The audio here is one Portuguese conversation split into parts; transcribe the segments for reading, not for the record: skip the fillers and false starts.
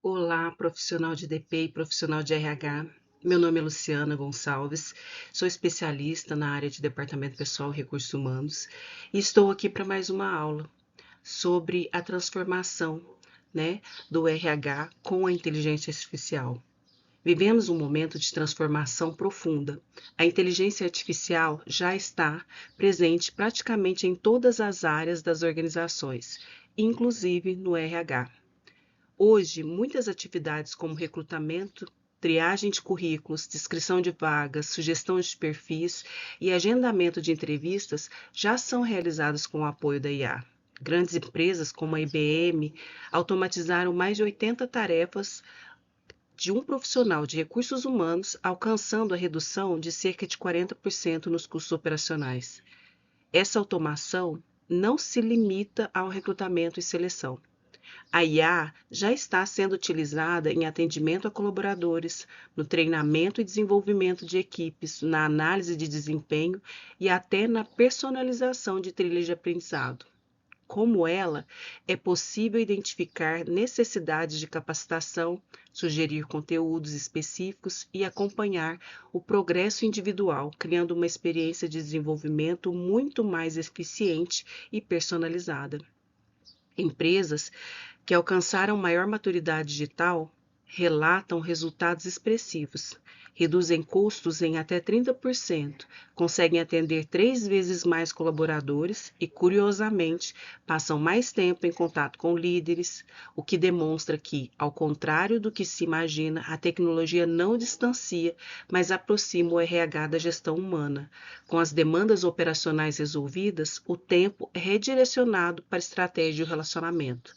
Olá, profissional de DP e profissional de RH. Meu nome é Luciana Gonçalves, sou especialista na área de Departamento Pessoal e Recursos Humanos e estou aqui para mais uma aula sobre a transformação, do RH com a inteligência artificial. Vivemos um momento de transformação profunda. A inteligência artificial já está presente praticamente em todas as áreas das organizações, inclusive no RH. Hoje, muitas atividades como recrutamento, triagem de currículos, descrição de vagas, sugestão de perfis e agendamento de entrevistas já são realizadas com o apoio da IA. Grandes empresas como a IBM automatizaram mais de 80 tarefas de um profissional de recursos humanos, alcançando a redução de cerca de 40% nos custos operacionais. Essa automação não se limita ao recrutamento e seleção. A IA já está sendo utilizada em atendimento a colaboradores, no treinamento e desenvolvimento de equipes, na análise de desempenho e até na personalização de trilhas de aprendizado. Como ela, é possível identificar necessidades de capacitação, sugerir conteúdos específicos e acompanhar o progresso individual, criando uma experiência de desenvolvimento muito mais eficiente e personalizada. Empresas que alcançaram maior maturidade digital relatam resultados expressivos, reduzem custos em até 30%, conseguem atender 3 vezes mais colaboradores e, curiosamente, passam mais tempo em contato com líderes, o que demonstra que, ao contrário do que se imagina, a tecnologia não distancia, mas aproxima o RH da gestão humana. Com as demandas operacionais resolvidas, o tempo é redirecionado para a estratégia e o relacionamento.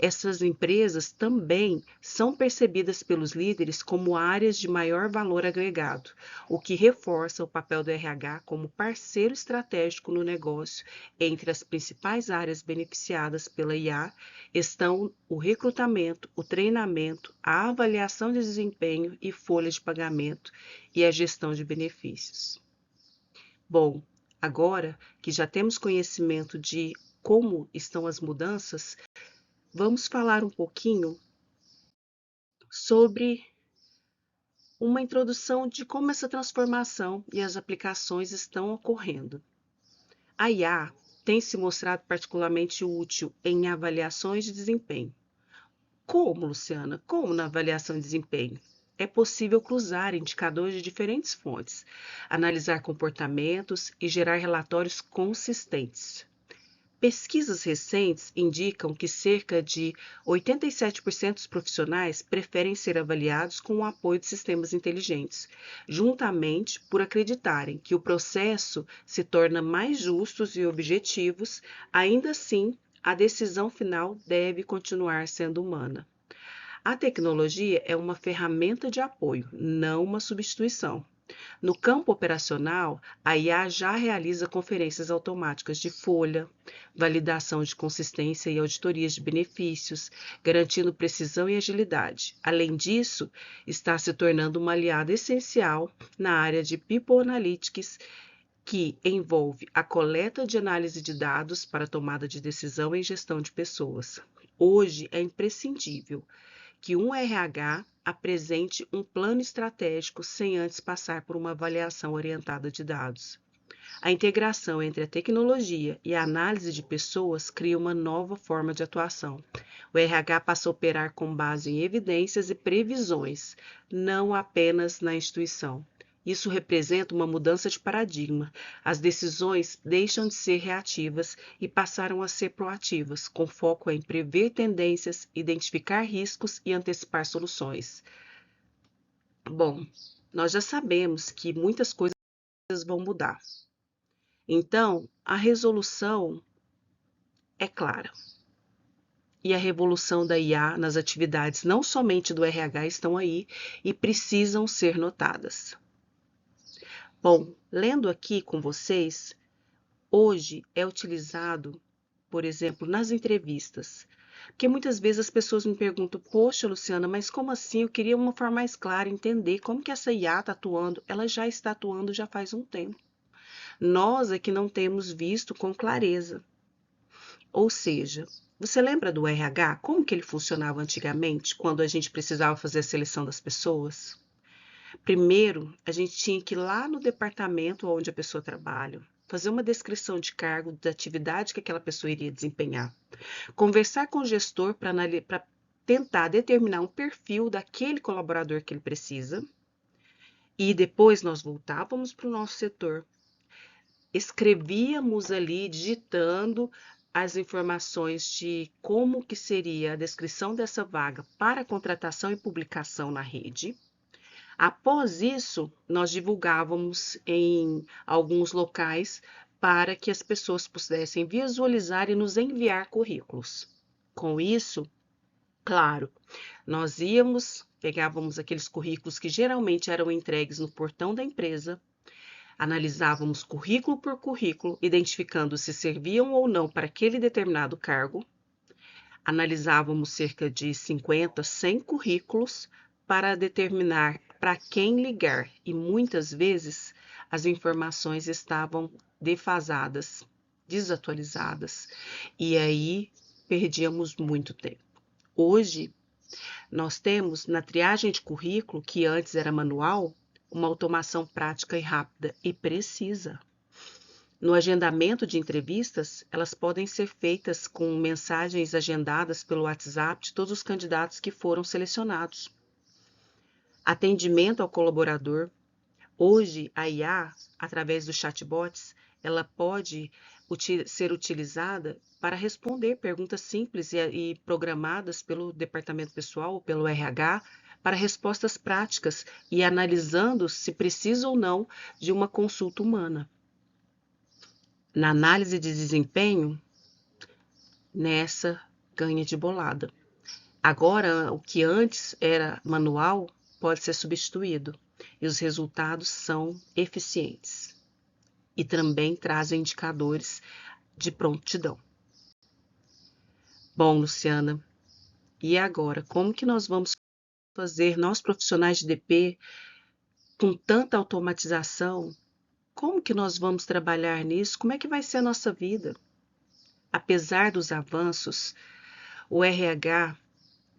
Essas empresas também são percebidas pelos líderes como áreas de maior valor agregado, o que reforça o papel do RH como parceiro estratégico no negócio. Entre as principais áreas beneficiadas pela IA estão o recrutamento, o treinamento, a avaliação de desempenho e folha de pagamento e a gestão de benefícios. Bom, agora que já temos conhecimento de como estão as mudanças, vamos falar um pouquinho sobre uma introdução de como essa transformação e as aplicações estão ocorrendo. A IA tem se mostrado particularmente útil em avaliações de desempenho. Como, Luciana? Como na avaliação de desempenho? É possível cruzar indicadores de diferentes fontes, analisar comportamentos e gerar relatórios consistentes. Pesquisas recentes indicam que cerca de 87% dos profissionais preferem ser avaliados com o apoio de sistemas inteligentes, juntamente por acreditarem que o processo se torna mais justo e objetivo. Ainda assim, a decisão final deve continuar sendo humana. A tecnologia é uma ferramenta de apoio, não uma substituição. No campo operacional, a IA já realiza conferências automáticas de folha, validação de consistência e auditorias de benefícios, garantindo precisão e agilidade. Além disso, está se tornando uma aliada essencial na área de People Analytics, que envolve a coleta de análise de dados para tomada de decisão e gestão de pessoas. Hoje é imprescindível que um RH apresente um plano estratégico sem antes passar por uma avaliação orientada de dados. A integração entre a tecnologia e a análise de pessoas cria uma nova forma de atuação. O RH passa a operar com base em evidências e previsões, não apenas na instituição. Isso representa uma mudança de paradigma. As decisões deixam de ser reativas e passaram a ser proativas, com foco em prever tendências, identificar riscos e antecipar soluções. Bom, nós já sabemos que muitas coisas vão mudar. Então, a resolução é clara. E a revolução da IA nas atividades, não somente do RH, estão aí e precisam ser notadas. Bom, lendo aqui com vocês, hoje é utilizado, por exemplo, nas entrevistas. Porque muitas vezes as pessoas me perguntam, poxa, Luciana, mas como assim? Eu queria uma forma mais clara, entender como que essa IA está atuando. Ela já está atuando já faz um tempo. Nós é que não temos visto com clareza. Ou seja, Você lembra do RH? Como que ele funcionava antigamente, quando a gente precisava fazer a seleção das pessoas? Primeiro, a gente tinha que ir lá no departamento onde a pessoa trabalha, fazer uma descrição de cargo, da atividade que aquela pessoa iria desempenhar, conversar com o gestor para tentar determinar um perfil daquele colaborador que ele precisa, e depois nós voltávamos para o nosso setor, escrevíamos ali, digitando as informações de como que seria a descrição dessa vaga para contratação e publicação na rede. Após isso, nós divulgávamos em alguns locais para que as pessoas pudessem visualizar e nos enviar currículos. Com isso, claro, nós pegávamos aqueles currículos que geralmente eram entregues no portão da empresa, analisávamos currículo por currículo, identificando se serviam ou não para aquele determinado cargo. Analisávamos cerca de 50, 100 currículos para determinar para quem ligar, e muitas vezes as informações estavam defasadas, desatualizadas, e aí perdíamos muito tempo. Hoje, nós temos na triagem de currículo, que antes era manual, uma automação prática e rápida e precisa. No agendamento de entrevistas, elas podem ser feitas com mensagens agendadas pelo WhatsApp de todos os candidatos que foram selecionados. Atendimento ao colaborador. Hoje, a IA, através dos chatbots, ela pode ser utilizada para responder perguntas simples e programadas pelo departamento pessoal ou pelo RH para respostas práticas e analisando se precisa ou não de uma consulta humana. Na análise de desempenho, nessa ganha de bolada. Agora, o que antes era manual pode ser substituído e os resultados são eficientes e também trazem indicadores de prontidão. Bom, Luciana, e agora, como que nós vamos fazer, nós profissionais de DP, com tanta automatização, como que nós vamos trabalhar nisso? Como é que vai ser a nossa vida? Apesar dos avanços, o RH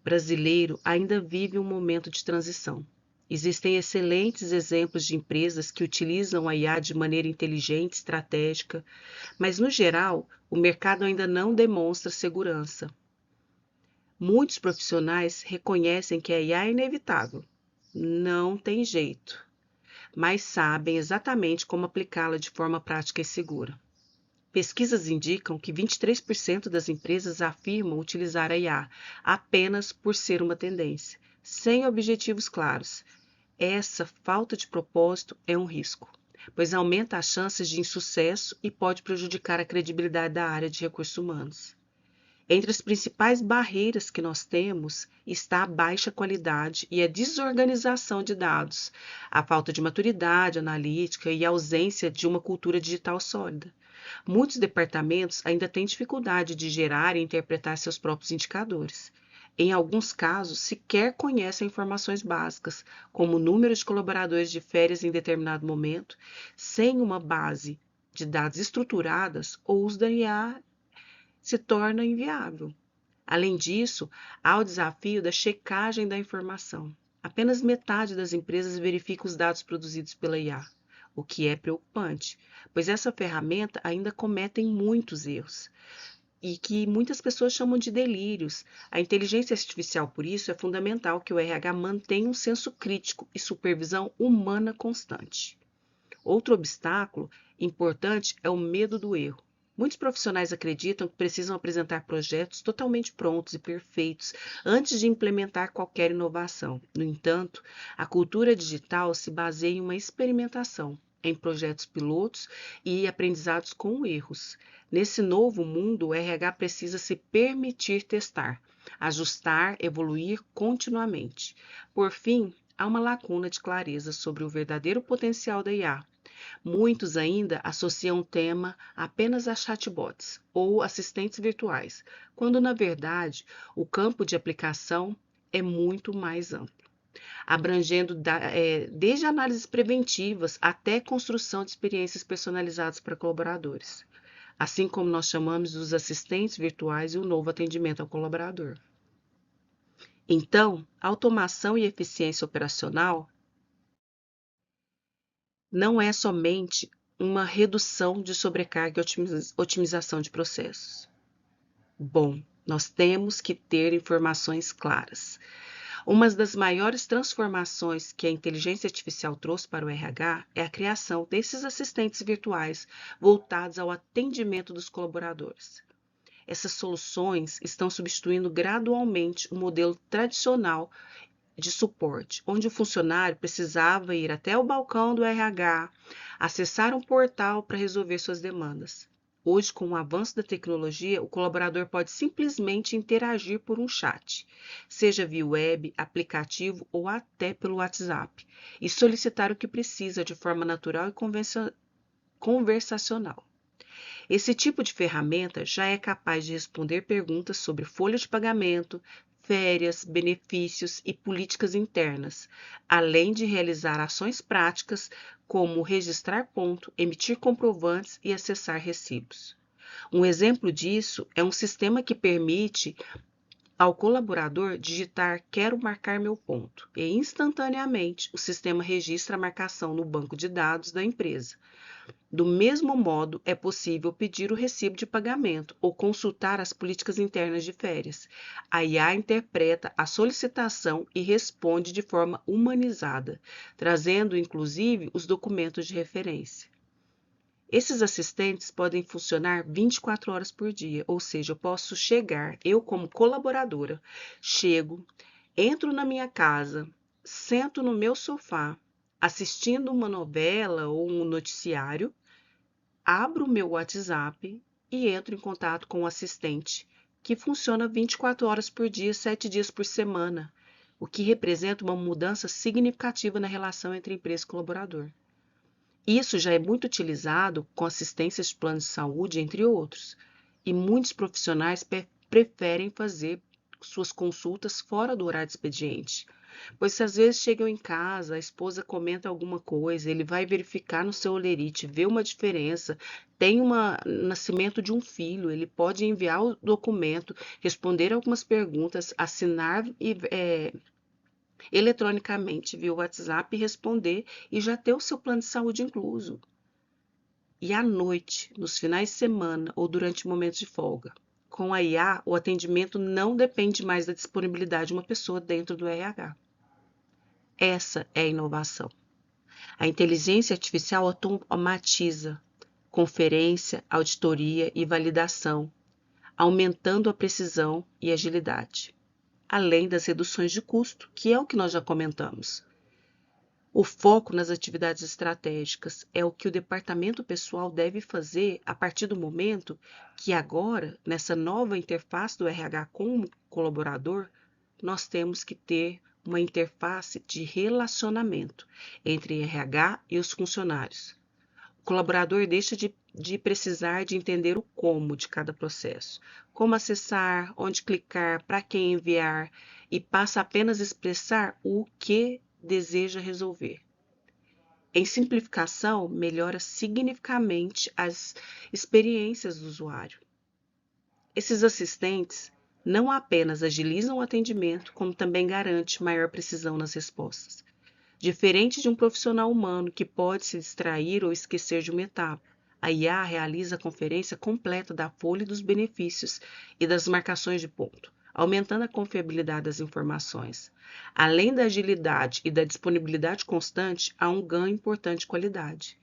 brasileiro ainda vive um momento de transição. Existem excelentes exemplos de empresas que utilizam a IA de maneira inteligente, estratégica, mas no geral, o mercado ainda não demonstra segurança. Muitos profissionais reconhecem que a IA é inevitável, não tem jeito, mas sabem exatamente como aplicá-la de forma prática e segura. Pesquisas indicam que 23% das empresas afirmam utilizar a IA apenas por ser uma tendência, sem objetivos claros. Essa falta de propósito é um risco, pois aumenta as chances de insucesso e pode prejudicar a credibilidade da área de recursos humanos. Entre as principais barreiras que nós temos está a baixa qualidade e a desorganização de dados, a falta de maturidade analítica e a ausência de uma cultura digital sólida. Muitos departamentos ainda têm dificuldade de gerar e interpretar seus próprios indicadores. Em alguns casos, sequer conhecem informações básicas, como o número de colaboradores de férias em determinado momento, sem uma base de dados estruturadas, ou uso da IA se torna inviável. Além disso, há o desafio da checagem da informação. Apenas metade das empresas verifica os dados produzidos pela IA, o que é preocupante, pois essa ferramenta ainda comete muitos erros e que muitas pessoas chamam de delírios. A inteligência artificial, por isso, é fundamental que o RH mantenha um senso crítico e supervisão humana constante. Outro obstáculo importante é o medo do erro. Muitos profissionais acreditam que precisam apresentar projetos totalmente prontos e perfeitos antes de implementar qualquer inovação. No entanto, a cultura digital se baseia em uma experimentação, em projetos pilotos e aprendizados com erros. Nesse novo mundo, o RH precisa se permitir testar, ajustar, evoluir continuamente. Por fim, há uma lacuna de clareza sobre o verdadeiro potencial da IA. Muitos ainda associam o tema apenas a chatbots ou assistentes virtuais, quando na verdade o campo de aplicação é muito mais amplo, abrangendo desde análises preventivas até construção de experiências personalizadas para colaboradores. assim como nós chamamos dos assistentes virtuais e o novo atendimento ao colaborador. Então, automação e eficiência operacional não é somente uma redução de sobrecarga e otimização de processos. Bom, nós temos que ter informações claras. Uma das maiores transformações que a inteligência artificial trouxe para o RH é a criação desses assistentes virtuais voltados ao atendimento dos colaboradores. Essas soluções estão substituindo gradualmente o modelo tradicional de suporte, onde o funcionário precisava ir até o balcão do RH, acessar um portal para resolver suas demandas. Hoje, com o avanço da tecnologia, o colaborador pode simplesmente interagir por um chat, seja via web, aplicativo ou até pelo WhatsApp, e solicitar o que precisa de forma natural e conversacional. Esse tipo de ferramenta já é capaz de responder perguntas sobre folha de pagamento, férias, benefícios e políticas internas, além de realizar ações práticas como registrar ponto, emitir comprovantes e acessar recibos. Um exemplo disso é um sistema que permite ao colaborador digitar "Quero marcar meu ponto" e instantaneamente o sistema registra a marcação no banco de dados da empresa. Do mesmo modo, é possível pedir o recibo de pagamento ou consultar as políticas internas de férias. A IA interpreta a solicitação e responde de forma humanizada, trazendo inclusive os documentos de referência. Esses assistentes podem funcionar 24 horas por dia, ou seja, eu posso chegar, eu como colaboradora, chego, entro na minha casa, sento no meu sofá, assistindo uma novela ou um noticiário, abro o meu WhatsApp e entro em contato com o assistente, que funciona 24 horas por dia, 7 dias por semana, o que representa uma mudança significativa na relação entre empresa e colaborador. Isso já é muito utilizado com assistências de plano de saúde, entre outros, e muitos profissionais preferem fazer suas consultas fora do horário de expediente, pois se às vezes chegam em casa, a esposa comenta alguma coisa, ele vai verificar no seu holerite, vê uma diferença, tem um nascimento de um filho, ele pode enviar o documento, responder algumas perguntas, assinar eletronicamente via WhatsApp e responder e já ter o seu plano de saúde incluso. E à noite, nos finais de semana ou durante momentos de folga. Com a IA, o atendimento não depende mais da disponibilidade de uma pessoa dentro do RH. Essa é a inovação. A inteligência artificial automatiza conferência, auditoria e validação, aumentando a precisão e agilidade, além das reduções de custo, que é o que nós já comentamos. O foco nas atividades estratégicas é o que o departamento pessoal deve fazer a partir do momento que agora, nessa nova interface do RH com o colaborador, nós temos que ter uma interface de relacionamento entre RH e os funcionários. O colaborador deixa de precisar de entender o como de cada processo, como acessar, onde clicar, para quem enviar, e passa apenas a expressar o que deseja resolver. Em simplificação, melhora significativamente as experiências do usuário. Esses assistentes não apenas agilizam o atendimento, como também garante maior precisão nas respostas. Diferente de um profissional humano que pode se distrair ou esquecer de uma etapa, a IA realiza a conferência completa da folha dos benefícios e das marcações de ponto, aumentando a confiabilidade das informações. Além da agilidade e da disponibilidade constante, há um ganho importante de qualidade.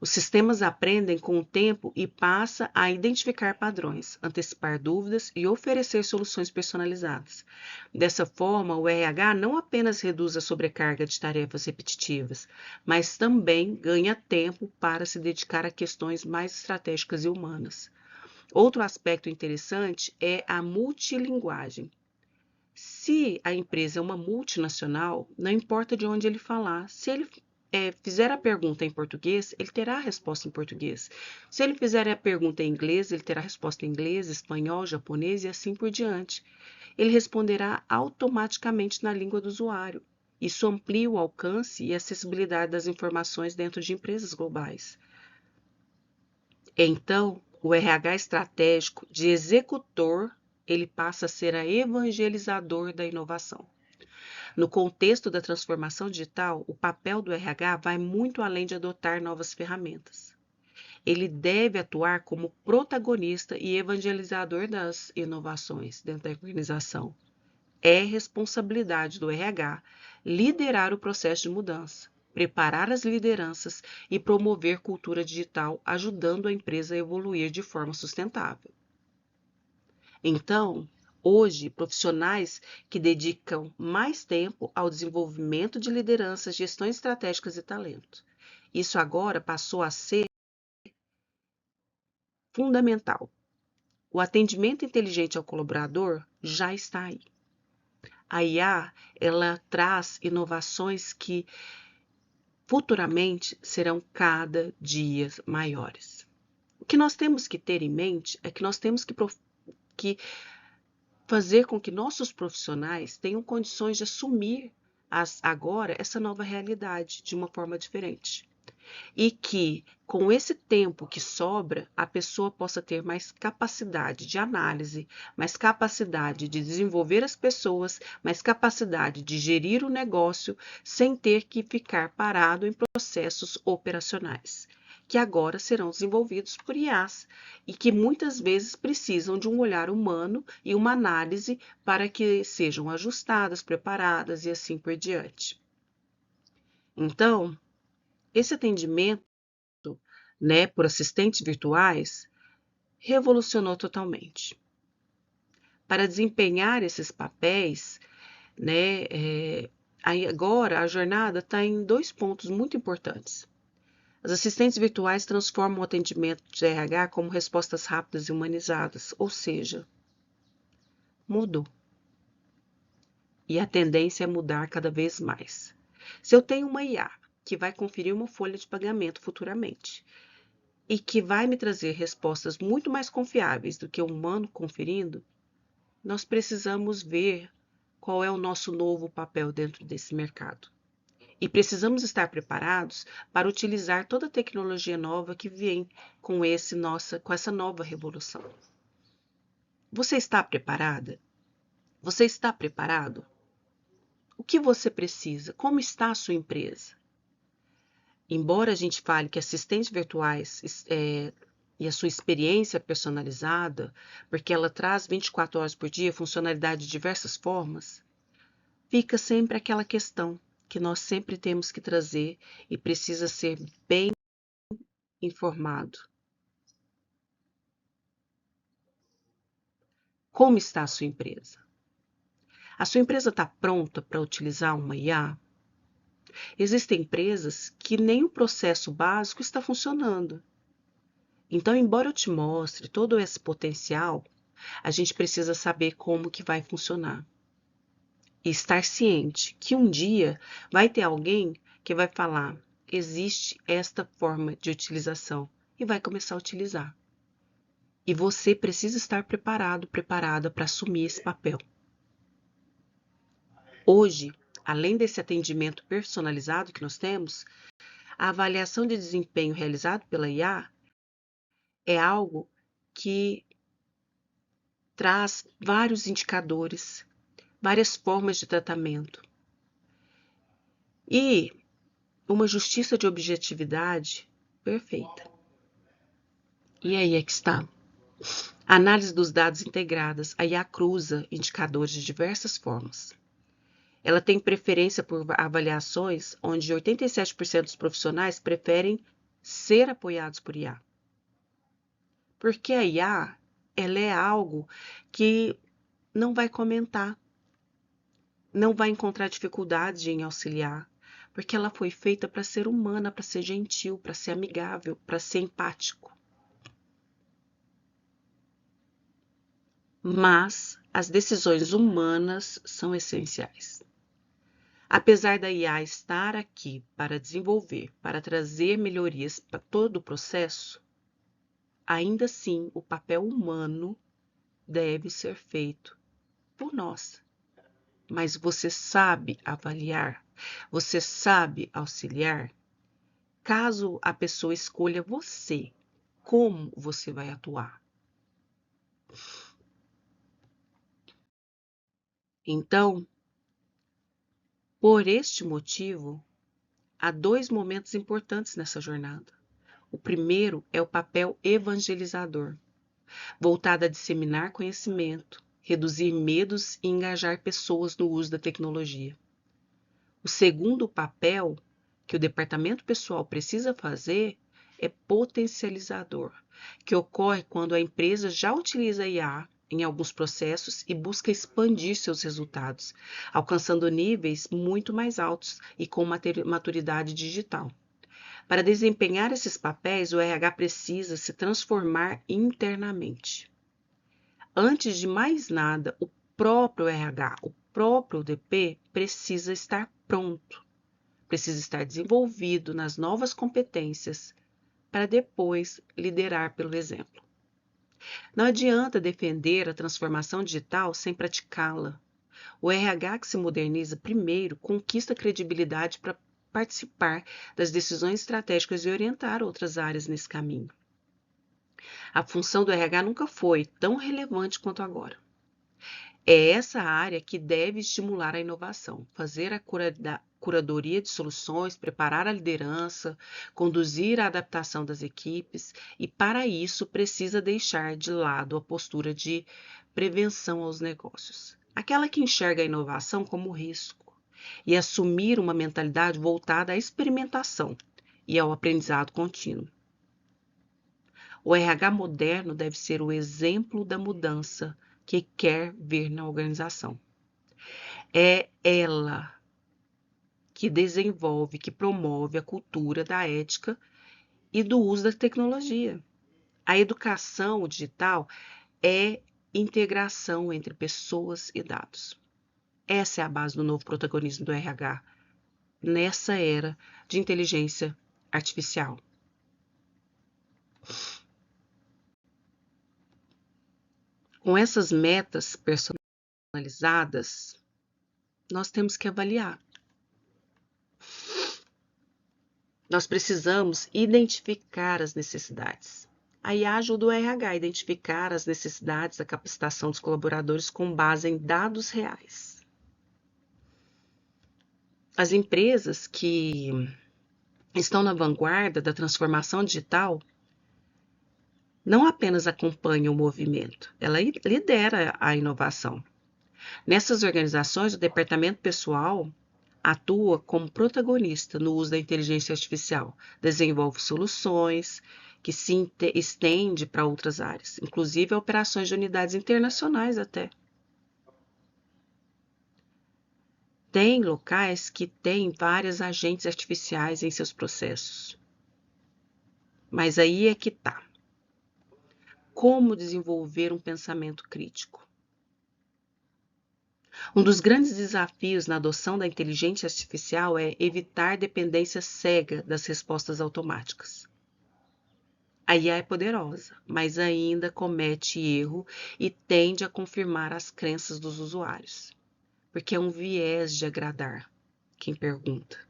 Os sistemas aprendem com o tempo e passam a identificar padrões, antecipar dúvidas e oferecer soluções personalizadas. Dessa forma, o RH não apenas reduz a sobrecarga de tarefas repetitivas, mas também ganha tempo para se dedicar a questões mais estratégicas e humanas. Outro aspecto interessante é a multilinguagem. Se a empresa é uma multinacional, não importa de onde ele falar, se ele fizer a pergunta em português, ele terá a resposta em português. Se ele fizer a pergunta em inglês, ele terá a resposta em inglês, espanhol, japonês e assim por diante. Ele responderá automaticamente na língua do usuário. Isso amplia o alcance e a acessibilidade das informações dentro de empresas globais. Então, O RH estratégico de executor, ele passa a ser a evangelizador da inovação. No contexto da transformação digital, o papel do RH vai muito além de adotar novas ferramentas. Ele deve atuar como protagonista e evangelizador das inovações dentro da organização. É responsabilidade do RH liderar o processo de mudança, preparar as lideranças e promover cultura digital, ajudando a empresa a evoluir de forma sustentável. Então, hoje, profissionais que dedicam mais tempo ao desenvolvimento de lideranças, gestões estratégicas e talento. Isso agora passou a ser fundamental. O atendimento inteligente ao colaborador já está aí. A IA, ela traz inovações que futuramente serão cada dia maiores. O que nós temos que ter em mente é que nós temos que fazer com que nossos profissionais tenham condições de assumir agora essa nova realidade de uma forma diferente. E que, com esse tempo que sobra, a pessoa possa ter mais capacidade de análise, mais capacidade de desenvolver as pessoas, mais capacidade de gerir o negócio, sem ter que ficar parado em processos operacionais, que agora serão desenvolvidos por IAs e que muitas vezes precisam de um olhar humano e uma análise para que sejam ajustadas, preparadas e assim por diante. Então, esse atendimento, né, por assistentes virtuais, revolucionou totalmente. Para desempenhar esses papéis, né, agora a jornada está em 2 pontos muito importantes. As assistentes virtuais transformam o atendimento de RH como respostas rápidas e humanizadas, ou seja, mudou. E a tendência é mudar cada vez mais. Se eu tenho uma IA que vai conferir uma folha de pagamento futuramente, e que vai me trazer respostas muito mais confiáveis do que o humano conferindo, nós precisamos ver qual é o nosso novo papel dentro desse mercado. E precisamos estar preparados para utilizar toda a tecnologia nova que vem com essa nova revolução. Você está preparada? Você está preparado? O que você precisa? Como está a sua empresa? Embora a gente fale que assistentes virtuais e a sua experiência personalizada, porque ela traz 24 horas por dia funcionalidade de diversas formas, fica sempre aquela questão que nós sempre temos que trazer e precisa ser bem informado. Como está a sua empresa? A sua empresa está pronta para utilizar uma IA? Existem empresas que nem o processo básico está funcionando. Então, embora eu te mostre todo esse potencial, a gente precisa saber como que vai funcionar. E estar ciente que um dia vai ter alguém que vai falar, existe esta forma de utilização e vai começar a utilizar. E você precisa estar preparado, preparada para assumir esse papel. Hoje, além desse atendimento personalizado que nós temos, a avaliação de desempenho realizada pela IA é algo que traz vários indicadores, várias formas de tratamento e uma justiça de objetividade perfeita. E aí é que está. A análise dos dados integradas, a IA cruza indicadores de diversas formas. Ela tem preferência por avaliações onde 87% dos profissionais preferem ser apoiados por IA. Porque a IA, ela é algo que não vai comentar, não vai encontrar dificuldade em auxiliar, porque ela foi feita para ser humana, para ser gentil, para ser amigável, para ser empático. Mas as decisões humanas são essenciais. Apesar da IA estar aqui para desenvolver, para trazer melhorias para todo o processo, ainda assim o papel humano deve ser feito por nós. Mas você sabe avaliar? Você sabe auxiliar? Caso a pessoa escolha você como você vai atuar. Então, por este motivo, há 2 momentos importantes nessa jornada. O primeiro é o papel evangelizador, voltado a disseminar conhecimento, reduzir medos e engajar pessoas no uso da tecnologia. O segundo papel que o departamento pessoal precisa fazer é potencializador, que ocorre quando a empresa já utiliza a IA em alguns processos e busca expandir seus resultados, alcançando níveis muito mais altos e com maturidade digital. Para desempenhar esses papéis, o RH precisa se transformar internamente. Antes de mais nada, o próprio RH, o próprio UDP, precisa estar pronto, precisa estar desenvolvido nas novas competências para depois liderar pelo exemplo. Não adianta defender a transformação digital sem praticá-la. O RH que se moderniza primeiro conquista credibilidade para participar das decisões estratégicas e orientar outras áreas nesse caminho. A função do RH nunca foi tão relevante quanto agora. É essa área que deve estimular a inovação, fazer a curadoria de soluções, preparar a liderança, conduzir a adaptação das equipes e, para isso, precisa deixar de lado a postura de prevenção aos negócios, aquela que enxerga a inovação como risco, e assumir uma mentalidade voltada à experimentação e ao aprendizado contínuo. O RH moderno deve ser o exemplo da mudança que quer ver na organização. É ela que desenvolve, que promove a cultura da ética e do uso da tecnologia. A educação digital é integração entre pessoas e dados. Essa é a base do novo protagonismo do RH nessa era de inteligência artificial. Com essas metas personalizadas, nós temos que avaliar. Nós precisamos identificar as necessidades. A IA ajuda o RH a identificar as necessidades da capacitação dos colaboradores com base em dados reais. As empresas que estão na vanguarda da transformação digital não apenas acompanham o movimento, ela lidera a inovação. Nessas organizações, o departamento pessoal atua como protagonista no uso da inteligência artificial, desenvolve soluções que se estende para outras áreas, inclusive operações de unidades internacionais até. Tem locais que têm vários agentes artificiais em seus processos. Mas aí é que tá. Como desenvolver um pensamento crítico? Um dos grandes desafios na adoção da inteligência artificial é evitar dependência cega das respostas automáticas. A IA é poderosa, mas ainda comete erro e tende a confirmar as crenças dos usuários, porque é um viés de agradar quem pergunta.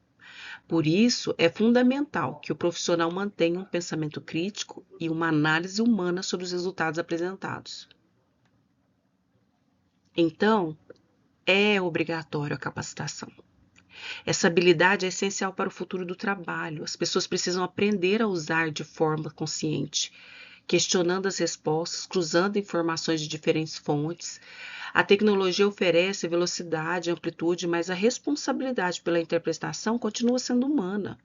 Por isso, é fundamental que o profissional mantenha um pensamento crítico e uma análise humana sobre os resultados apresentados. Então, é obrigatório a capacitação. Essa habilidade é essencial para o futuro do trabalho. As pessoas precisam aprender a usar de forma consciente, questionando as respostas, cruzando informações de diferentes fontes. A tecnologia oferece velocidade e amplitude, mas a responsabilidade pela interpretação continua sendo humana.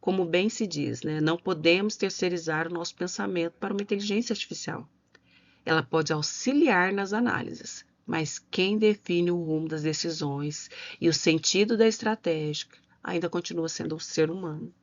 Como bem se diz, né? Não podemos terceirizar o nosso pensamento para uma inteligência artificial. Ela pode auxiliar nas análises, mas quem define o rumo das decisões e o sentido da estratégia ainda continua sendo o ser humano.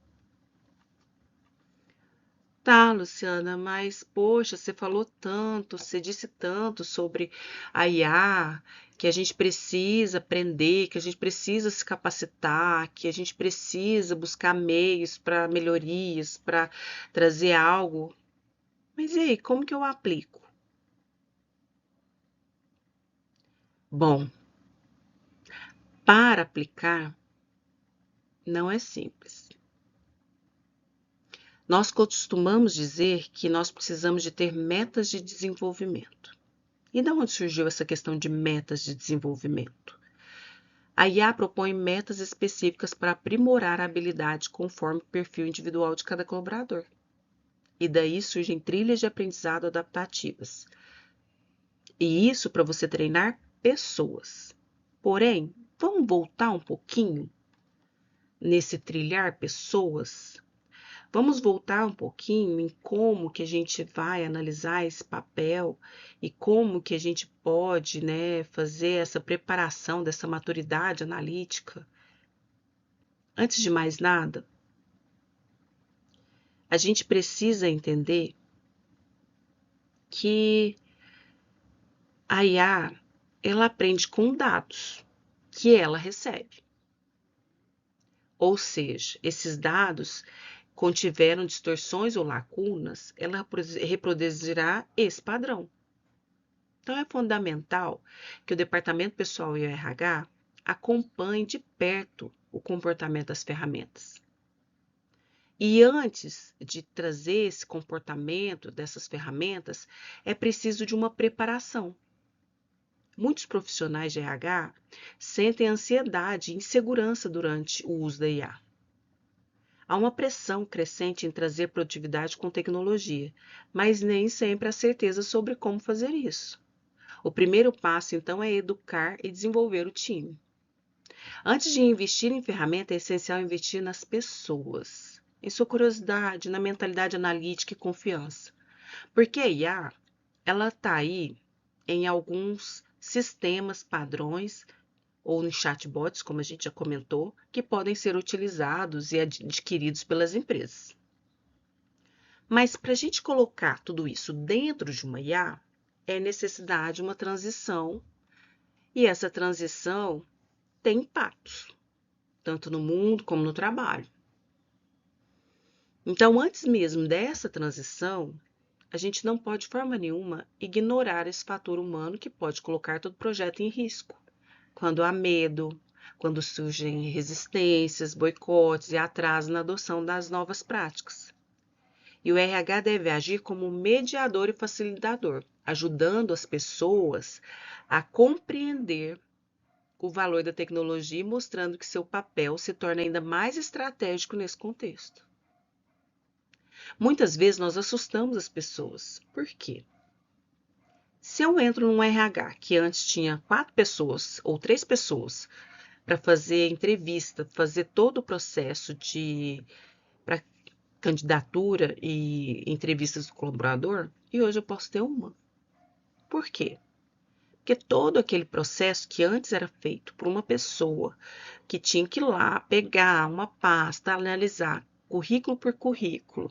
Tá, Luciana, mas poxa, você falou tanto, você disse tanto sobre a IA, que a gente precisa aprender, que a gente precisa se capacitar, que a gente precisa buscar meios para melhorias, para trazer algo. Mas e aí, como que eu aplico? Bom, para aplicar não é simples. Nós costumamos dizer que nós precisamos de ter metas de desenvolvimento. E de onde surgiu essa questão de metas de desenvolvimento? A IA propõe metas específicas para aprimorar a habilidade conforme o perfil individual de cada colaborador. E daí surgem trilhas de aprendizado adaptativas. E isso para você treinar pessoas. Porém, vamos voltar um pouquinho nesse trilhar pessoas? Vamos voltar um pouquinho em como que a gente vai analisar esse papel e como que a gente pode, né, fazer essa preparação dessa maturidade analítica. Antes de mais nada, a gente precisa entender que a IA, ela aprende com dados que ela recebe. Ou seja, esses dados contiveram distorções ou lacunas, ela reproduzirá esse padrão. Então, é fundamental que o Departamento Pessoal e o RH acompanhem de perto o comportamento das ferramentas. E antes de trazer esse comportamento dessas ferramentas, é preciso de uma preparação. Muitos profissionais de RH sentem ansiedade e insegurança durante o uso da IA. Há uma pressão crescente em trazer produtividade com tecnologia, mas nem sempre há certeza sobre como fazer isso. O primeiro passo, então, é educar e desenvolver o time. Antes de investir em ferramenta, é essencial investir nas pessoas, em sua curiosidade, na mentalidade analítica e confiança. Porque a IA, ela está aí em alguns sistemas padrões ou em chatbots, como a gente já comentou, que podem ser utilizados e adquiridos pelas empresas. Mas para a gente colocar tudo isso dentro de uma IA, é necessidade uma transição, e essa transição tem impactos, tanto no mundo como no trabalho. Então, antes mesmo dessa transição, a gente não pode de forma nenhuma ignorar esse fator humano que pode colocar todo o projeto em risco. Quando há medo, quando surgem resistências, boicotes e atraso na adoção das novas práticas. E o RH deve agir como mediador e facilitador, ajudando as pessoas a compreender o valor da tecnologia e mostrando que seu papel se torna ainda mais estratégico nesse contexto. Muitas vezes nós assustamos as pessoas. Por quê? Se eu entro num RH que antes tinha 4 pessoas ou 3 pessoas para fazer entrevista, fazer todo o processo para candidatura e entrevistas do colaborador, e hoje eu posso ter uma. Por quê? Porque todo aquele processo que antes era feito por uma pessoa que tinha que ir lá pegar uma pasta, analisar currículo por currículo,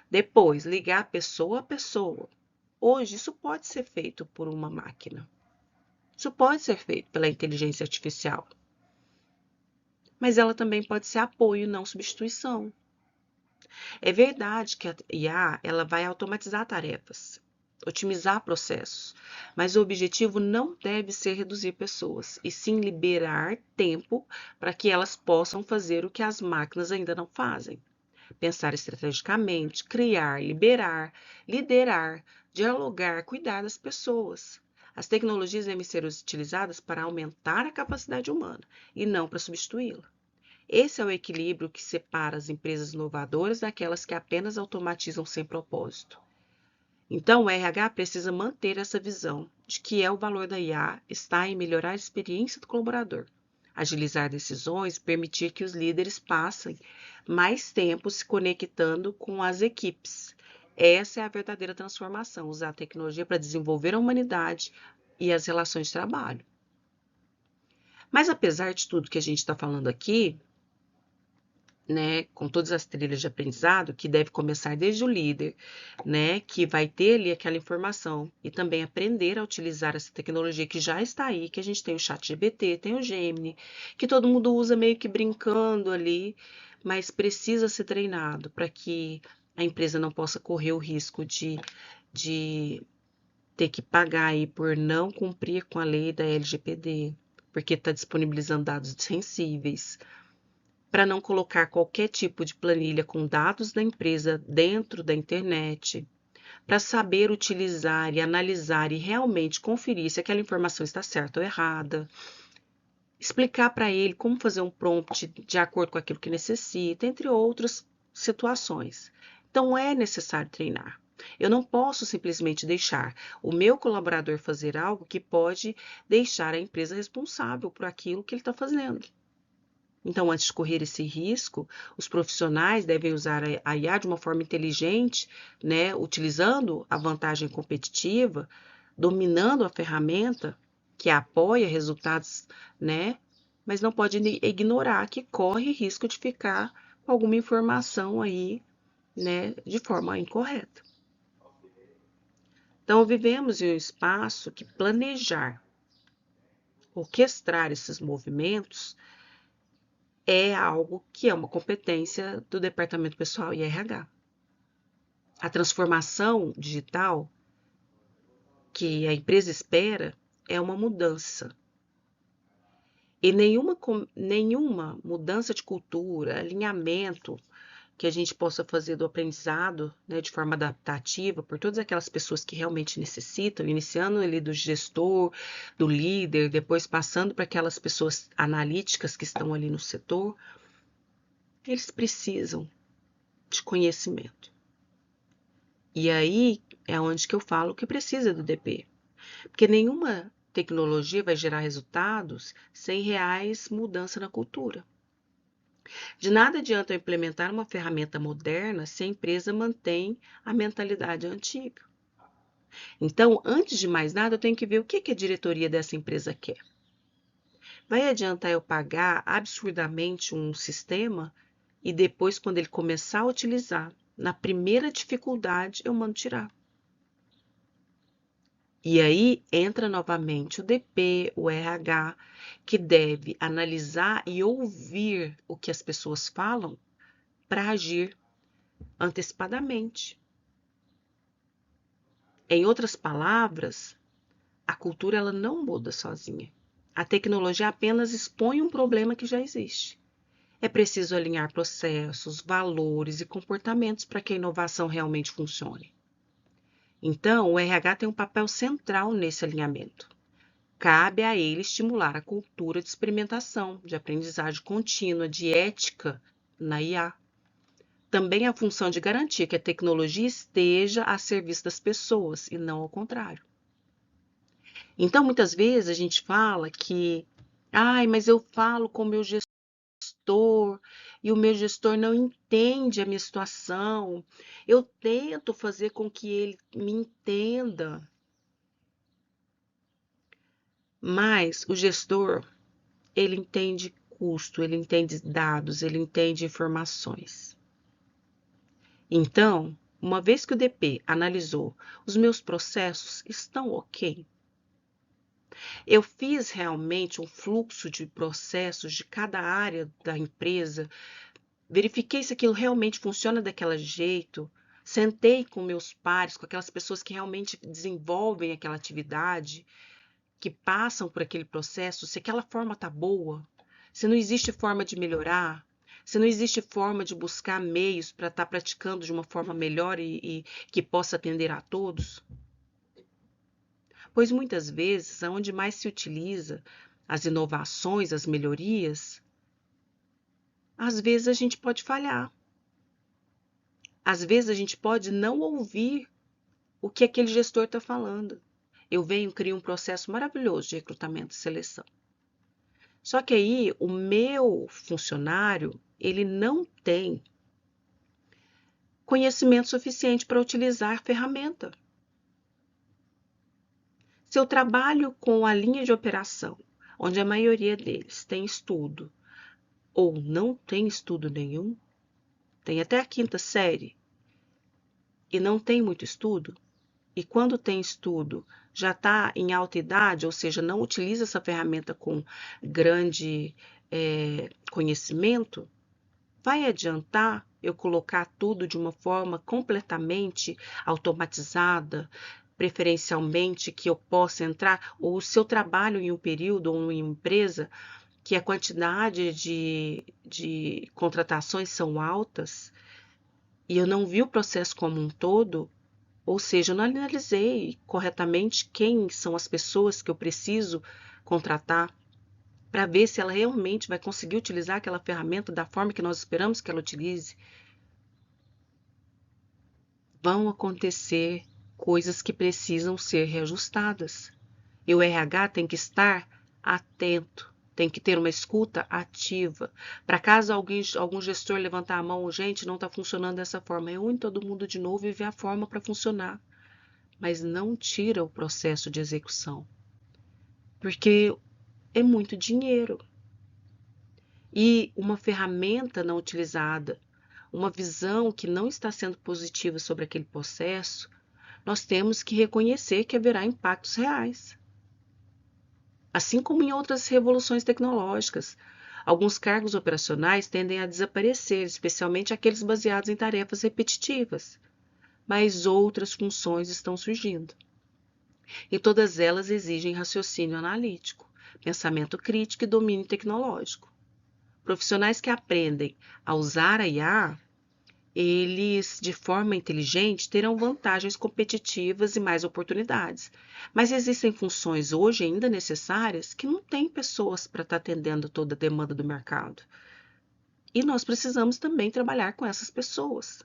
depois ligar pessoa a pessoa. Hoje isso pode ser feito por uma máquina. Isso pode ser feito pela inteligência artificial. Mas ela também pode ser apoio, não substituição. É verdade que a IA ela vai automatizar tarefas, otimizar processos, mas o objetivo não deve ser reduzir pessoas, e sim liberar tempo para que elas possam fazer o que as máquinas ainda não fazem. Pensar estrategicamente, criar, liberar, liderar, dialogar, cuidar das pessoas. As tecnologias devem ser utilizadas para aumentar a capacidade humana e não para substituí-la. Esse é o equilíbrio que separa as empresas inovadoras daquelas que apenas automatizam sem propósito. Então, o RH precisa manter essa visão de que o valor da IA está em melhorar a experiência do colaborador, agilizar decisões e permitir que os líderes passem mais tempo se conectando com as equipes. Essa é a verdadeira transformação, usar a tecnologia para desenvolver a humanidade e as relações de trabalho. Mas apesar de tudo que a gente está falando aqui, né, com todas as trilhas de aprendizado, que deve começar desde o líder, né, que vai ter ali aquela informação e também aprender a utilizar essa tecnologia que já está aí, que a gente tem o ChatGPT, tem o Gemini, que todo mundo usa meio que brincando ali, mas precisa ser treinado para que a empresa não possa correr o risco de ter que pagar aí por não cumprir com a lei da LGPD, porque está disponibilizando dados sensíveis. para não colocar qualquer tipo de planilha com dados da empresa dentro da internet, para saber utilizar e analisar e realmente conferir se aquela informação está certa ou errada, explicar para ele como fazer um prompt de acordo com aquilo que necessita, entre outras situações. Então, é necessário treinar. Eu não posso simplesmente deixar o meu colaborador fazer algo que pode deixar a empresa responsável por aquilo que ele está fazendo. Então, antes de correr esse risco, os profissionais devem usar a IA de uma forma inteligente, né, utilizando a vantagem competitiva, dominando a ferramenta que apoia resultados, né, mas não pode ignorar que corre risco de ficar com alguma informação aí, né, de forma incorreta. Então, vivemos em um espaço que planejar, orquestrar esses movimentos é algo que é uma competência do Departamento Pessoal e RH. A transformação digital que a empresa espera é uma mudança. E nenhuma mudança de cultura, alinhamento que a gente possa fazer do aprendizado, né, de forma adaptativa por todas aquelas pessoas que realmente necessitam, iniciando ali do gestor, do líder, depois passando para aquelas pessoas analíticas que estão ali no setor, eles precisam de conhecimento. E aí é onde que eu falo que precisa do DP. Porque nenhuma tecnologia vai gerar resultados sem reais mudança na cultura. De nada adianta eu implementar uma ferramenta moderna se a empresa mantém a mentalidade antiga. Então, antes de mais nada, eu tenho que ver o que a diretoria dessa empresa quer. Vai adiantar eu pagar absurdamente um sistema e depois, quando ele começar a utilizar, na primeira dificuldade, eu mando tirar. E aí entra novamente o DP, o RH, que deve analisar e ouvir o que as pessoas falam para agir antecipadamente. Em outras palavras, a cultura ela não muda sozinha. A tecnologia apenas expõe um problema que já existe. É preciso alinhar processos, valores e comportamentos para que a inovação realmente funcione. Então, o RH tem um papel central nesse alinhamento. Cabe a ele estimular a cultura de experimentação, de aprendizagem contínua, de ética na IA. Também a função de garantir que a tecnologia esteja a serviço das pessoas e não ao contrário. Então, muitas vezes a gente fala que, mas eu falo com o meu gestor e o meu gestor não entende a minha situação. Eu tento fazer com que ele me entenda. Mas o gestor, ele entende custo, ele entende dados, ele entende informações. Então, uma vez que o DP analisou, os meus processos estão ok? Eu fiz realmente um fluxo de processos de cada área da empresa, verifiquei se aquilo realmente funciona daquele jeito, sentei com meus pares, com aquelas pessoas que realmente desenvolvem aquela atividade, que passam por aquele processo, se aquela forma está boa, se não existe forma de melhorar, se não existe forma de buscar meios para estar praticando de uma forma melhor e que possa atender a todos. Pois muitas vezes, aonde mais se utiliza as inovações, as melhorias, às vezes a gente pode falhar. Às vezes a gente pode não ouvir o que aquele gestor está falando. Eu venho, crio um processo maravilhoso de recrutamento e seleção. Só que aí o meu funcionário, ele não tem conhecimento suficiente para utilizar a ferramenta. Se eu trabalho com a linha de operação, onde a maioria deles tem estudo ou não tem estudo nenhum, tem até a quinta série e não tem muito estudo, e quando tem estudo já está em alta idade, ou seja, não utiliza essa ferramenta com grande conhecimento, vai adiantar eu colocar tudo de uma forma completamente automatizada, preferencialmente que eu possa entrar, ou se eu trabalho em um período ou em uma empresa que a quantidade de contratações são altas e eu não vi o processo como um todo, ou seja, eu não analisei corretamente quem são as pessoas que eu preciso contratar para ver se ela realmente vai conseguir utilizar aquela ferramenta da forma que nós esperamos que ela utilize. Vão acontecer coisas que precisam ser reajustadas. E o RH tem que estar atento, tem que ter uma escuta ativa. Para caso algum gestor levantar a mão, gente, não está funcionando dessa forma, reúne todo mundo de novo e vê a forma para funcionar. Mas não tira o processo de execução, porque é muito dinheiro. E uma ferramenta não utilizada, uma visão que não está sendo positiva sobre aquele processo, nós temos que reconhecer que haverá impactos reais. Assim como em outras revoluções tecnológicas, alguns cargos operacionais tendem a desaparecer, especialmente aqueles baseados em tarefas repetitivas, mas outras funções estão surgindo. E todas elas exigem raciocínio analítico, pensamento crítico e domínio tecnológico. Profissionais que aprendem a usar a IA, eles, de forma inteligente, terão vantagens competitivas e mais oportunidades. Mas existem funções hoje ainda necessárias que não têm pessoas para estar atendendo toda a demanda do mercado. E nós precisamos também trabalhar com essas pessoas.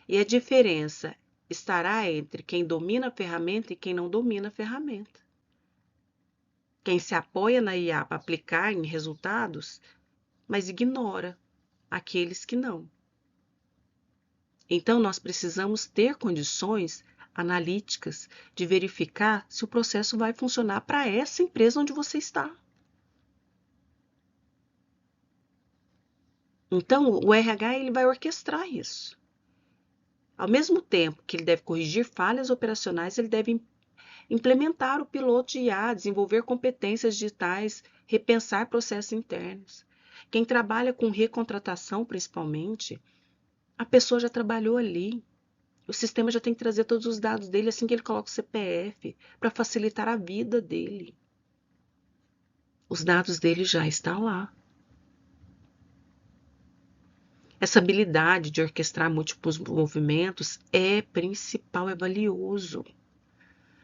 E a diferença estará entre quem domina a ferramenta e quem não domina a ferramenta. Quem se apoia na IA para aplicar em resultados, mas ignora aqueles que não. Então, nós precisamos ter condições analíticas de verificar se o processo vai funcionar para essa empresa onde você está. Então, o RH ele vai orquestrar isso. Ao mesmo tempo que ele deve corrigir falhas operacionais, ele deve implementar o piloto de IA, desenvolver competências digitais, repensar processos internos. Quem trabalha com recontratação, principalmente, a pessoa já trabalhou ali. O sistema já tem que trazer todos os dados dele assim que ele coloca o CPF, para facilitar a vida dele. Os dados dele já estão lá. Essa habilidade de orquestrar múltiplos movimentos é principal, é valioso.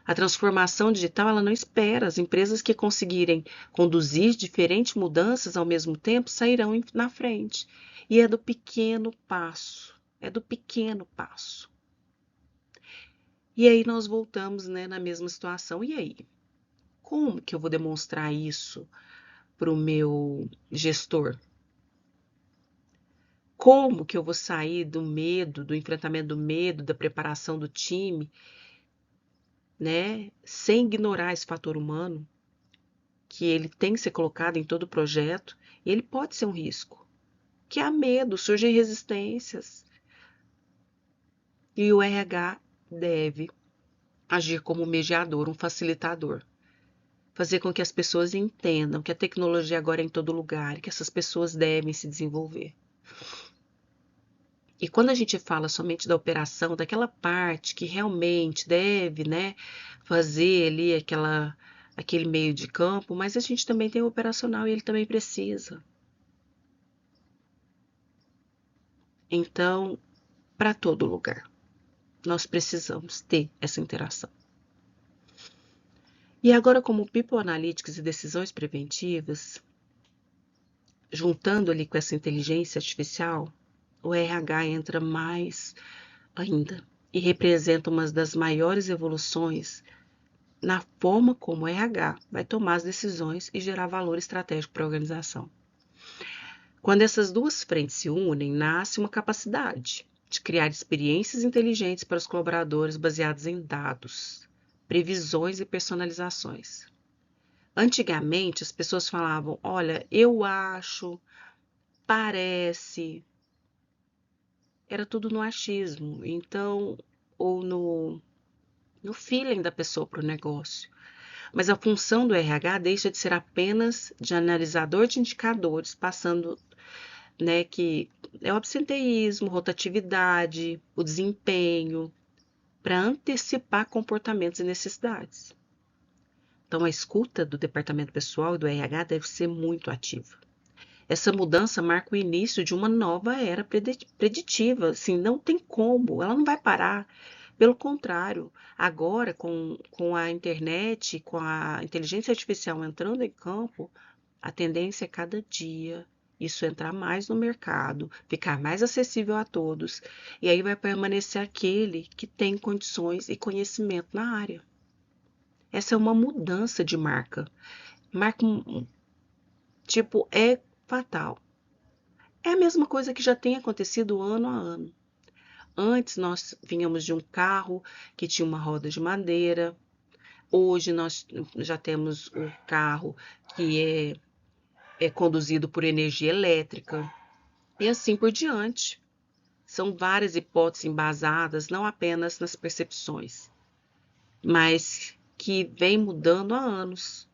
A transformação digital ela não espera. As empresas que conseguirem conduzir diferentes mudanças ao mesmo tempo sairão na frente. E é do pequeno passo. É do pequeno passo. E aí nós voltamos, né, na mesma situação. E aí? Como que eu vou demonstrar isso para o meu gestor? Como que eu vou sair do medo, do enfrentamento do medo, da preparação do time, né? Sem ignorar esse fator humano, que ele tem que ser colocado em todo o projeto, e ele pode ser um risco. Que há medo, surgem resistências. E o RH deve agir como mediador, um facilitador. Fazer com que as pessoas entendam que a tecnologia agora é em todo lugar e que essas pessoas devem se desenvolver. E quando a gente fala somente da operação, daquela parte que realmente deve, né, fazer ali aquele meio de campo, mas a gente também tem o operacional e ele também precisa. Então, para todo lugar, nós precisamos ter essa interação. E agora, como People Analytics e decisões preventivas, juntando ali com essa inteligência artificial, o RH entra mais ainda e representa uma das maiores evoluções na forma como o RH vai tomar as decisões e gerar valor estratégico para a organização. Quando essas duas frentes se unem, nasce uma capacidade de criar experiências inteligentes para os colaboradores baseadas em dados, previsões e personalizações. Antigamente, as pessoas falavam, olha, eu acho, parece, era tudo no achismo, então, ou no feeling da pessoa para o negócio. Mas a função do RH deixa de ser apenas de analisador de indicadores, passando, né, que é o absenteísmo, rotatividade, o desempenho, para antecipar comportamentos e necessidades. Então, a escuta do departamento pessoal e do RH deve ser muito ativa. Essa mudança marca o início de uma nova era preditiva, assim, não tem como, ela não vai parar. Pelo contrário, agora com a internet, com a inteligência artificial entrando em campo, a tendência é cada dia isso entrar mais no mercado, ficar mais acessível a todos, e aí vai permanecer aquele que tem condições e conhecimento na área. Essa é uma mudança de marca. Marca, tipo, é fatal. É a mesma coisa que já tem acontecido ano a ano. Antes nós vínhamos de um carro que tinha uma roda de madeira. Hoje nós já temos o carro que é conduzido por energia elétrica. E assim por diante. São várias hipóteses embasadas não apenas nas percepções, mas que vem mudando há anos.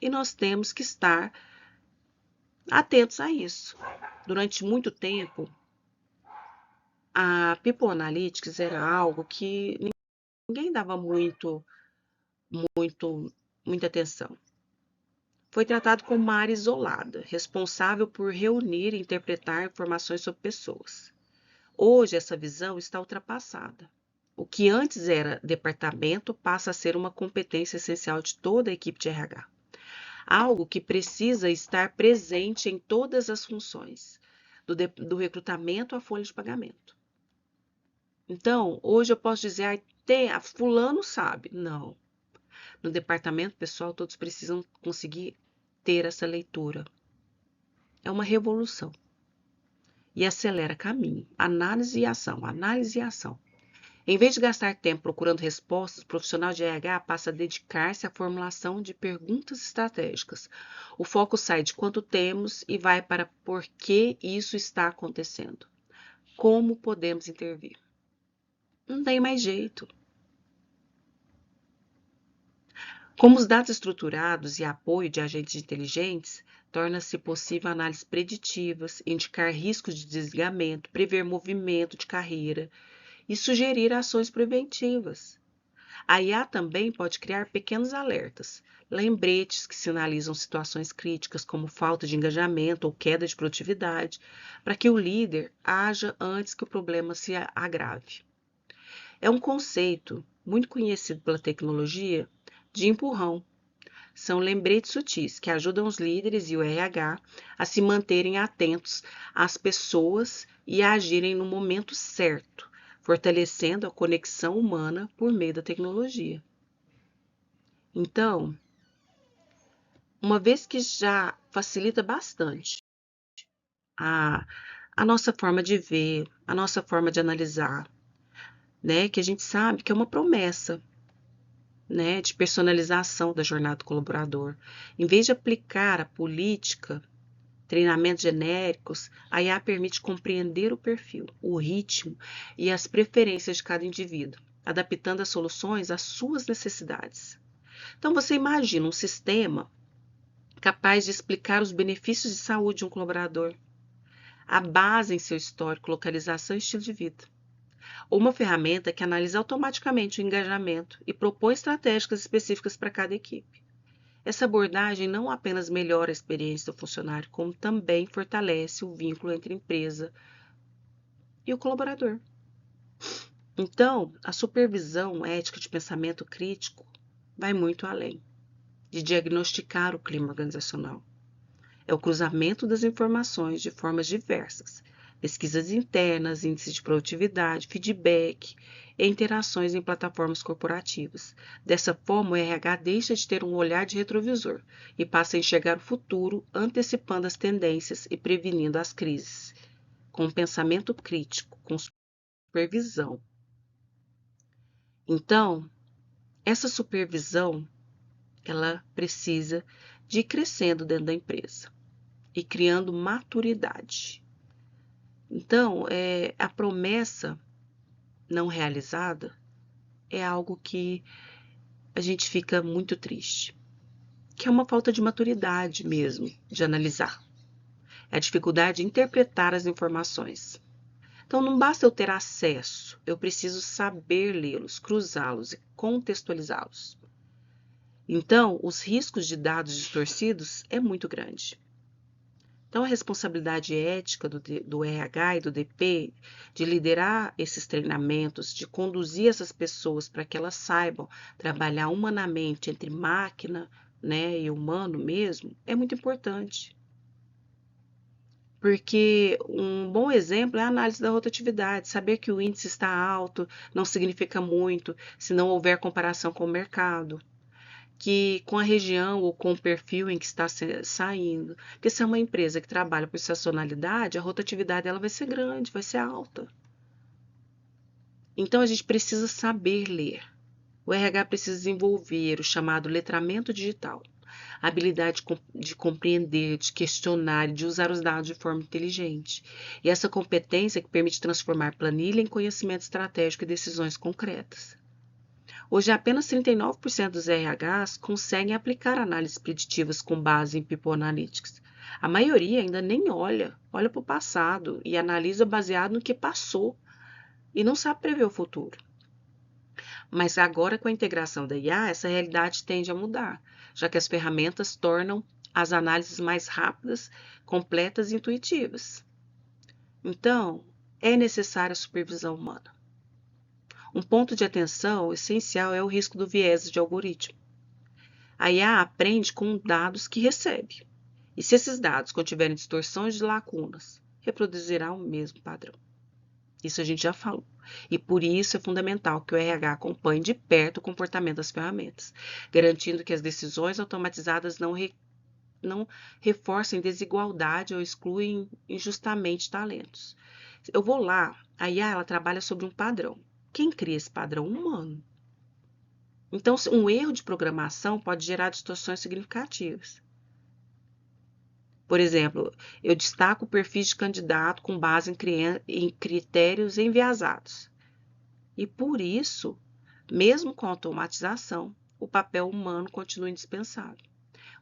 E nós temos que estar atentos a isso. Durante muito tempo, a People Analytics era algo que ninguém dava muito, muita atenção. Foi tratado como uma área isolada, responsável por reunir e interpretar informações sobre pessoas. Hoje, essa visão está ultrapassada. O que antes era departamento passa a ser uma competência essencial de toda a equipe de RH. Algo que precisa estar presente em todas as funções, do recrutamento à folha de pagamento. Então, hoje eu posso dizer, fulano sabe. Não. No departamento pessoal, todos precisam conseguir ter essa leitura. É uma revolução. E acelera caminho. Análise e ação, análise e ação. Em vez de gastar tempo procurando respostas, o profissional de RH passa a dedicar-se à formulação de perguntas estratégicas. O foco sai de quanto temos e vai para por que isso está acontecendo. Como podemos intervir? Não tem mais jeito. Como os dados estruturados e apoio de agentes inteligentes, torna-se possível análises preditivas, indicar riscos de desligamento, prever movimento de carreira e sugerir ações preventivas. A IA também pode criar pequenos alertas, lembretes que sinalizam situações críticas como falta de engajamento ou queda de produtividade, para que o líder haja antes que o problema se agrave. É um conceito muito conhecido pela tecnologia de empurrão. São lembretes sutis que ajudam os líderes e o RH a se manterem atentos às pessoas e a agirem no momento certo, fortalecendo a conexão humana por meio da tecnologia. Então, uma vez que já facilita bastante a, a nossa forma de ver, a nossa forma de analisar, né, que a gente sabe que é uma promessa, né, de personalização da jornada do colaborador. Em vez de aplicar a política, treinamentos genéricos, a IA permite compreender o perfil, o ritmo e as preferências de cada indivíduo, adaptando as soluções às suas necessidades. Então, você imagina um sistema capaz de explicar os benefícios de saúde de um colaborador, a base em seu histórico, localização e estilo de vida. Ou uma ferramenta que analisa automaticamente o engajamento e propõe estratégias específicas para cada equipe. Essa abordagem não apenas melhora a experiência do funcionário, como também fortalece o vínculo entre a empresa e o colaborador. Então, a supervisão ética de pensamento crítico vai muito além de diagnosticar o clima organizacional. É o cruzamento das informações de formas diversas, pesquisas internas, índices de produtividade, feedback e interações em plataformas corporativas. Dessa forma, o RH deixa de ter um olhar de retrovisor e passa a enxergar o futuro, antecipando as tendências e prevenindo as crises, com um pensamento crítico, com supervisão. Então, essa supervisão, ela precisa de ir crescendo dentro da empresa e criando maturidade. Então, a promessa não realizada é algo que a gente fica muito triste, que é uma falta de maturidade mesmo, de analisar. É a dificuldade de interpretar as informações. Então, não basta eu ter acesso, eu preciso saber lê-los, cruzá-los e contextualizá-los. Então, os riscos de dados distorcidos é muito grande. Então, a responsabilidade ética do RH e do DP de liderar esses treinamentos, de conduzir essas pessoas para que elas saibam trabalhar humanamente entre máquina, né, e humano mesmo, é muito importante. Porque um bom exemplo é a análise da rotatividade. Saber que o índice está alto não significa muito se não houver comparação com o mercado, que com a região ou com o perfil em que está saindo. Porque se é uma empresa que trabalha por sazonalidade, a rotatividade ela vai ser grande, vai ser alta. Então a gente precisa saber ler. O RH precisa desenvolver o chamado letramento digital, a habilidade de compreender, de questionar e de usar os dados de forma inteligente. E essa competência que permite transformar planilha em conhecimento estratégico e decisões concretas. Hoje, apenas 39% dos RHs conseguem aplicar análises preditivas com base em People Analytics. A maioria ainda nem olha para o passado e analisa baseado no que passou e não sabe prever o futuro. Mas agora, com a integração da IA, essa realidade tende a mudar, já que as ferramentas tornam as análises mais rápidas, completas e intuitivas. Então, é necessária a supervisão humana. Um ponto de atenção essencial é o risco do viés de algoritmo. A IA aprende com dados que recebe, e se esses dados contiverem distorções de lacunas, reproduzirá o mesmo padrão. Isso a gente já falou. E por isso é fundamental que o RH acompanhe de perto o comportamento das ferramentas, garantindo que as decisões automatizadas não reforcem desigualdade ou excluem injustamente talentos. Eu vou lá, a IA ela trabalha sobre um padrão. Quem cria esse padrão? Humano. Então, um erro de programação pode gerar distorções significativas. Por exemplo, eu destaco perfis de candidato com base em critérios enviesados. E por isso, mesmo com a automatização, o papel humano continua indispensável.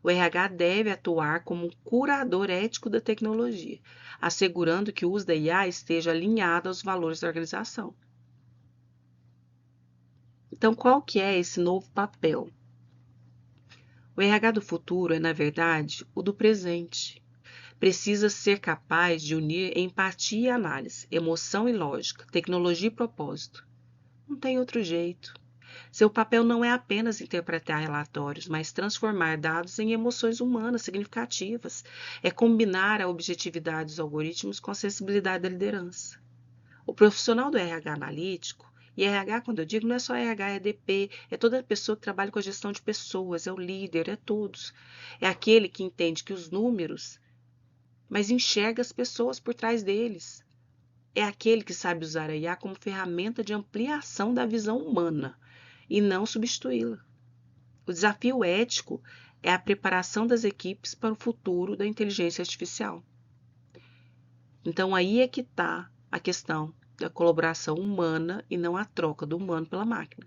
O RH deve atuar como um curador ético da tecnologia, assegurando que o uso da IA esteja alinhado aos valores da organização. Então, qual que é esse novo papel? O RH do futuro é, na verdade, o do presente. Precisa ser capaz de unir empatia e análise, emoção e lógica, tecnologia e propósito. Não tem outro jeito. Seu papel não é apenas interpretar relatórios, mas transformar dados em emoções humanas significativas. É combinar a objetividade dos algoritmos com a sensibilidade da liderança. O profissional do RH analítico, e RH, quando eu digo, não é só RH, é DP, é toda pessoa que trabalha com a gestão de pessoas, é o líder, é todos. É aquele que entende que os números, mas enxerga as pessoas por trás deles. É aquele que sabe usar a IA como ferramenta de ampliação da visão humana e não substituí-la. O desafio ético é a preparação das equipes para o futuro da inteligência artificial. Então, aí é que está a questão da colaboração humana e não a troca do humano pela máquina.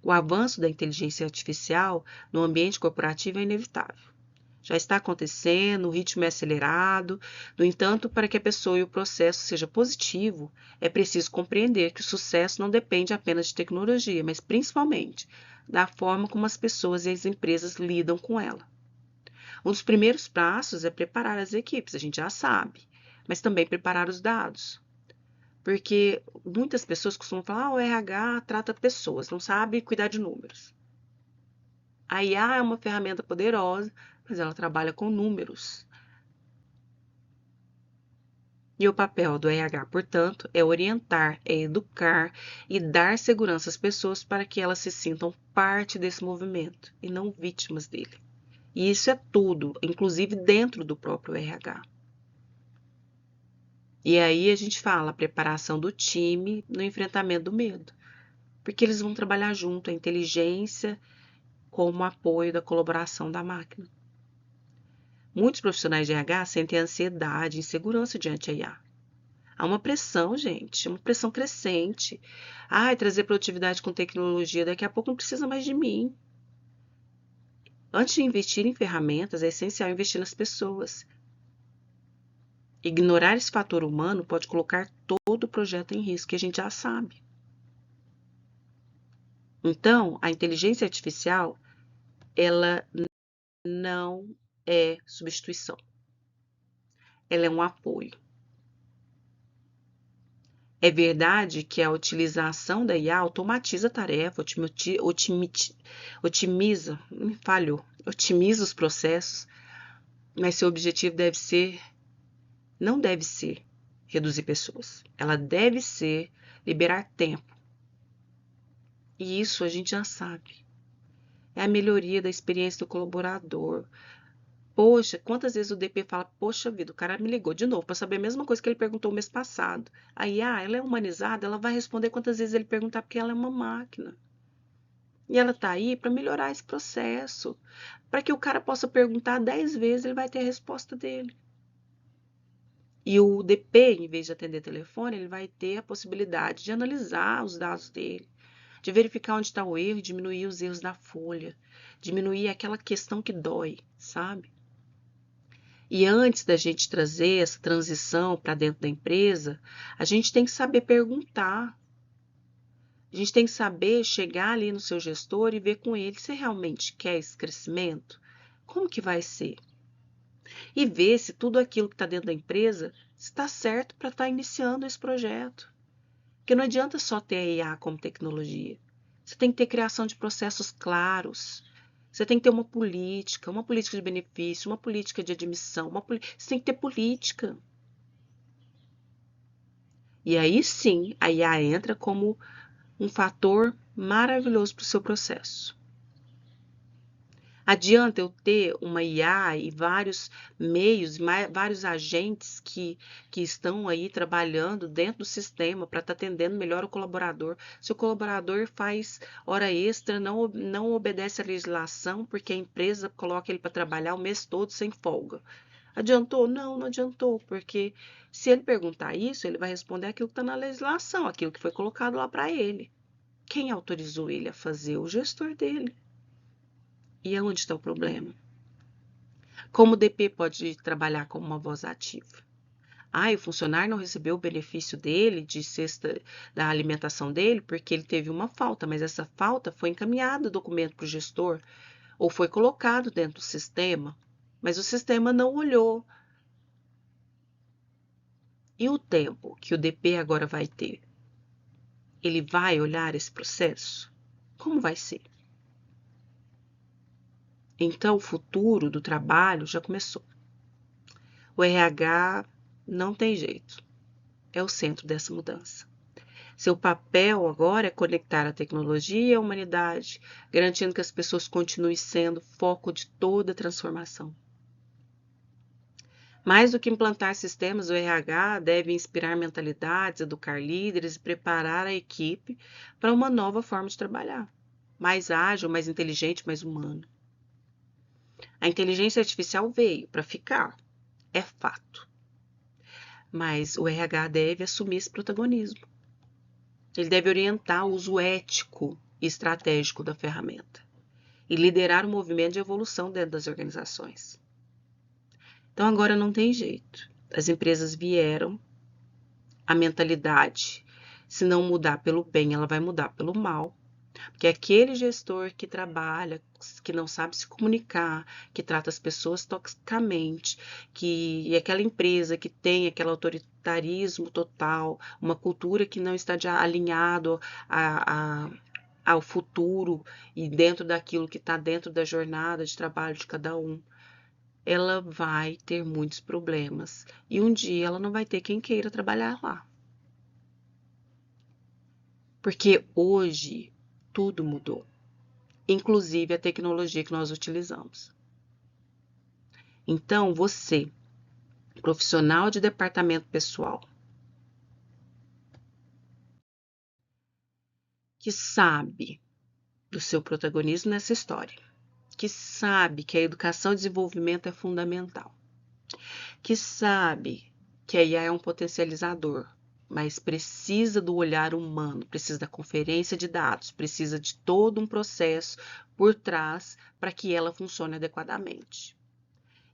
O avanço da inteligência artificial no ambiente corporativo é inevitável. Já está acontecendo, o ritmo é acelerado. No entanto, para que a pessoa e o processo seja positivo, é preciso compreender que o sucesso não depende apenas de tecnologia, mas principalmente da forma como as pessoas e as empresas lidam com ela. Um dos primeiros passos é preparar as equipes, a gente já sabe, mas também preparar os dados. Porque muitas pessoas costumam falar, o RH trata pessoas, não sabe cuidar de números. A IA é uma ferramenta poderosa, mas ela trabalha com números. E o papel do RH, portanto, é orientar, é educar e dar segurança às pessoas para que elas se sintam parte desse movimento e não vítimas dele. E isso é tudo, inclusive dentro do próprio RH. E aí a gente fala a preparação do time no enfrentamento do medo, porque eles vão trabalhar junto, a inteligência como apoio da colaboração da máquina. Muitos profissionais de RH sentem ansiedade e insegurança diante da IA. Há uma pressão, gente, uma pressão crescente. Trazer produtividade com tecnologia, daqui a pouco não precisa mais de mim. Antes de investir em ferramentas, é essencial investir nas pessoas. Ignorar esse fator humano pode colocar todo o projeto em risco, que a gente já sabe. Então, a inteligência artificial ela não é substituição, ela é um apoio. É verdade que a utilização da IA automatiza a tarefa, otimiza os processos, mas seu objetivo não deve ser reduzir pessoas. Ela deve ser liberar tempo. E isso a gente já sabe. É a melhoria da experiência do colaborador. Poxa, quantas vezes o DP fala, poxa vida, o cara me ligou de novo para saber a mesma coisa que ele perguntou o mês passado. A IA, ela é humanizada, ela vai responder quantas vezes ele perguntar, porque ela é uma máquina. E ela está aí para melhorar esse processo. Para que o cara possa perguntar 10 vezes, ele vai ter a resposta dele. E o DP, em vez de atender telefone, ele vai ter a possibilidade de analisar os dados dele, de verificar onde está o erro, diminuir os erros da folha, diminuir aquela questão que dói, sabe? E antes da gente trazer essa transição para dentro da empresa, a gente tem que saber perguntar. A gente tem que saber chegar ali no seu gestor e ver com ele se realmente quer esse crescimento, como que vai ser. E ver se tudo aquilo que está dentro da empresa está certo para estar iniciando esse projeto. Porque não adianta só ter a IA como tecnologia. Você tem que ter criação de processos claros. Você tem que ter uma política de benefício, uma política de admissão, você tem que ter política. E aí sim, a IA entra como um fator maravilhoso para o seu processo. Adianta eu ter uma IA e vários meios, vários agentes que estão aí trabalhando dentro do sistema para estar atendendo melhor o colaborador. Se o colaborador faz hora extra, não obedece à legislação, porque a empresa coloca ele para trabalhar o mês todo sem folga. Adiantou? Não, não adiantou, porque se ele perguntar isso, ele vai responder aquilo que está na legislação, aquilo que foi colocado lá para ele. Quem autorizou ele a fazer? O gestor dele. E aonde está o problema? Como o DP pode trabalhar como uma voz ativa? O funcionário não recebeu o benefício dele, de cesta da alimentação dele, porque ele teve uma falta, mas essa falta foi encaminhado o documento para o gestor, ou foi colocado dentro do sistema, mas o sistema não olhou. E o tempo que o DP agora vai ter? Ele vai olhar esse processo? Como vai ser? Então, o futuro do trabalho já começou. O RH não tem jeito, é o centro dessa mudança. Seu papel agora é conectar a tecnologia e a humanidade, garantindo que as pessoas continuem sendo foco de toda a transformação. Mais do que implantar sistemas, o RH deve inspirar mentalidades, educar líderes e preparar a equipe para uma nova forma de trabalhar, mais ágil, mais inteligente, mais humana. A inteligência artificial veio para ficar, é fato. Mas o RH deve assumir esse protagonismo. Ele deve orientar o uso ético e estratégico da ferramenta e liderar o movimento de evolução dentro das organizações. Então agora não tem jeito. As empresas vieram, a mentalidade, se não mudar pelo bem, ela vai mudar pelo mal. Porque aquele gestor que trabalha, que não sabe se comunicar, que trata as pessoas toxicamente, e aquela empresa que tem aquele autoritarismo total, uma cultura que não está alinhado ao futuro e dentro daquilo que está dentro da jornada de trabalho de cada um, ela vai ter muitos problemas. E um dia ela não vai ter quem queira trabalhar lá. Porque hoje tudo mudou, inclusive a tecnologia que nós utilizamos. Então, você, profissional de departamento pessoal, que sabe do seu protagonismo nessa história, que sabe que a educação e desenvolvimento é fundamental, que sabe que a IA é um potencializador, mas precisa do olhar humano, precisa da conferência de dados, precisa de todo um processo por trás para que ela funcione adequadamente.